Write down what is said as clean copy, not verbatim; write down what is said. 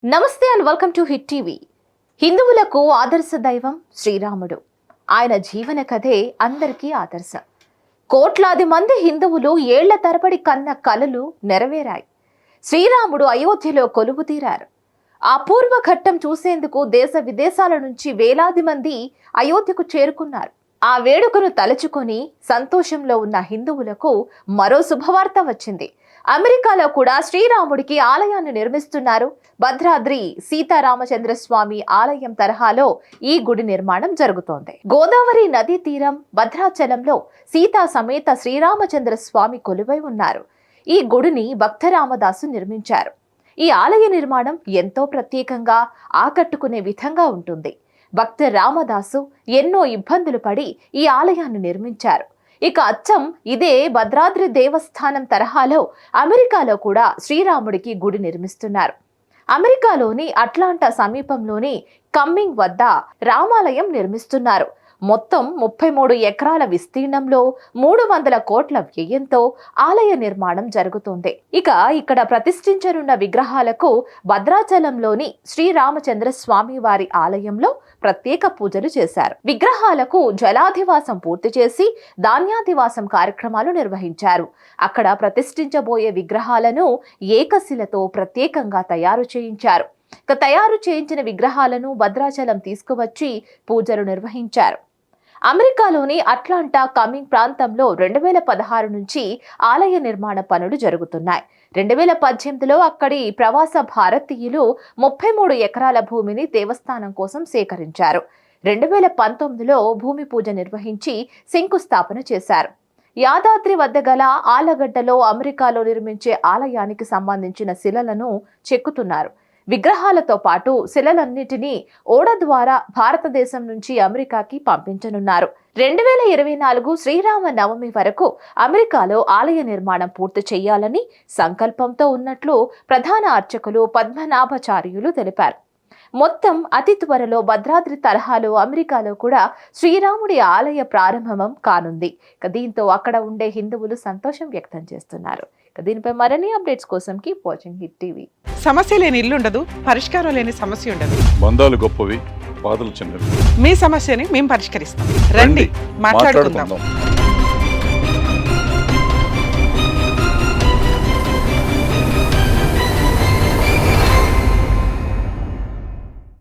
నమస్తే and welcome to hit TV. హిందువులకు ఆదర్శ దైవం శ్రీరాముడు. ఆయన జీవన కథే అందరికీ ఆదర్శం. కోట్లాది మంది హిందువులు ఏళ్ల తరబడి కన్న కలలు నెరవేరాయి. శ్రీరాముడు అయోధ్యలో కొలువు తీరారు. ఆ పూర్వ ఘట్టం చూసేందుకు దేశ విదేశాల నుంచి వేలాది మంది అయోధ్యకు చేరుకున్నారు. ఆ వేడుకను తలుచుకొని సంతోషంలో ఉన్న హిందువులకు మరో శుభవార్త వచ్చింది. అమెరికాలో కూడా శ్రీరాముడికి ఆలయాన్ని నిర్మిస్తున్నారు. భద్రాద్రి సీతారామచంద్రస్వామి ఆలయం తరహాలో ఈ గుడి నిర్మాణం జరుగుతోంది. గోదావరి నదీ తీరం భద్రాచలంలో సీతా సమేత శ్రీరామచంద్ర స్వామి కొలువై ఉన్నారు. ఈ గుడిని భక్త రామదాసు నిర్మించారు. ఈ ఆలయ నిర్మాణం ఎంతో ప్రత్యేకంగా ఆకట్టుకునే విధంగా ఉంటుంది. భక్త రామదాసు ఎన్నో ఇబ్బందులు పడి ఈ ఆలయాన్ని నిర్మించారు. ఇక అచ్చం ఇదే భద్రాద్రి దేవస్థానం తరహాలో అమెరికాలో కూడా శ్రీరాముడికి గుడి నిర్మిస్తున్నారు. అమెరికాలోని అట్లాంటా సమీపంలోని కమ్మింగ్ వద్ద రామాలయం నిర్మిస్తున్నారు. మొత్తం 33 ఎకరాల విస్తీర్ణంలో 300 కోట్ల వ్యయంతో ఆలయ నిర్మాణం జరుగుతుంది. ఇక ఇక్కడ ప్రతిష్ఠించనున్న విగ్రహాలకు భద్రాచలంలోని శ్రీరామచంద్ర స్వామి వారి ఆలయంలో ప్రత్యేక పూజలు చేశారు. విగ్రహాలకు జలాధివాసం పూర్తి చేసి ధాన్యాధివాసం కార్యక్రమాలు నిర్వహించారు. అక్కడ ప్రతిష్ఠించబోయే విగ్రహాలను ఏకశిలతో ప్రత్యేకంగా తయారు చేయించారు. తయారు చేయించిన విగ్రహాలను భద్రాచలం తీసుకువచ్చి పూజలు నిర్వహించారు. అమెరికాలోని అట్లాంటా కమింగ్ ప్రాంతంలో 2016 నుంచి ఆలయ నిర్మాణ పనులు జరుగుతున్నాయి. 2018లో అక్కడి ప్రవాస భారతీయులు 33 ఎకరాల భూమిని దేవస్థానం కోసం సేకరించారు. 2019లో భూమి పూజ నిర్వహించి శంకుస్థాపన చేశారు. యాదాద్రి వద్ద గల ఆలగడ్డలో అమెరికాలో నిర్మించే ఆలయానికి సంబంధించిన శిలలను చెక్కుతున్నారు. విగ్రహాలతో పాటు శిలలన్నిటినీ ఓడ ద్వారా భారతదేశం నుంచి అమెరికాకి పంపించనున్నారు. 2024 శ్రీరామ నవమి వరకు అమెరికాలో ఆలయ నిర్మాణం పూర్తి చేయాలని సంకల్పంతో ఉన్నట్లు ప్రధాన అర్చకులు పద్మనాభాచార్యులు తెలిపారు. మొత్తం అతి త్వరలో భద్రాద్రి తరహాలో అమెరికాలో కూడా శ్రీరాముడి ఆలయ ప్రారంభం కానుంది. దీంతో అక్కడ ఉండే హిందువులు సంతోషం వ్యక్తం చేస్తున్నారు. దీనిపై మరిన్ని అప్డేట్స్ కోసం కీప్ వాచింగ్ హిట్ టీవీ. సమస్య లేని ఇల్లు ఉండదు, పరిష్కారం లేని సమస్య ఉండదు. బంధాలు గొప్పవి, బాధలు చిన్నవి. మీ సమస్యని మేము పరిష్కరిస్తాం. రండి మాట్లాడుకుందాం.